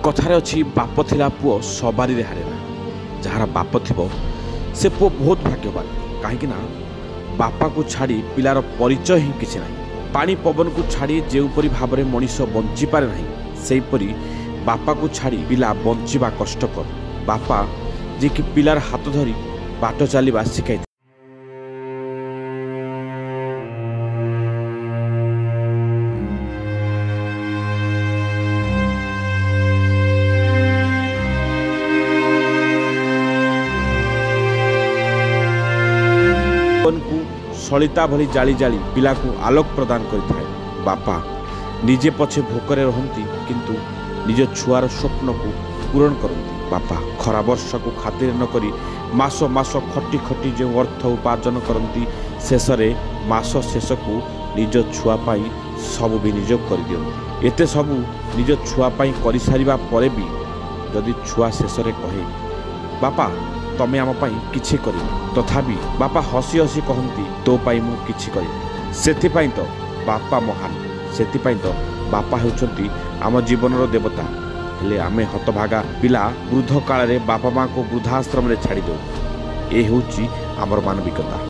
कथार अच्छी बाप थिला पुओ सवारी हारे ना जार बाप थो से पुओ बहुत भाग्यवान कहीं बापा को छाड़ी पिलार परिचय ही किसी ना पानी पवन को छाड़ी जोपरी भाव में मनीष बंची पारे ना सेपरी बापा को छाड़ी पिला बंचवा कष्टकर बापा जे कि पिलार हाथ धरी बाट चलवा शिखाई सलिता भली जाली जाली पिला को आलोक प्रदान करिथाए। बापा निजे पछे भोकरे रहंती किंतु निज छुआर स्वप्न को पूरण करती। बापा खरा वर्षा को खातिर न करी मास मास खटी खटी जो अर्थ उपार्जन करती शेष मास शेष को निज छुआ पाई सब विनियोग कर दियंती। एते सबू निज छुआ पाई करि सारिबा परे भी जदि छुआ शेष कहे बापा तमे आम पाई किछि करि तथापि बापा हसी हसी कहती तो पाई मु किछि करि सेथिपाई तो बापा महान सेथिपाई तो बापा हेउछंती आम जीवनर देवता। हेले आमे हतभागा पिला वृद्ध काल रे बापा माँ को वृद्धाश्रम रे छाड़ी दो ए हेउची आमर मानविकता।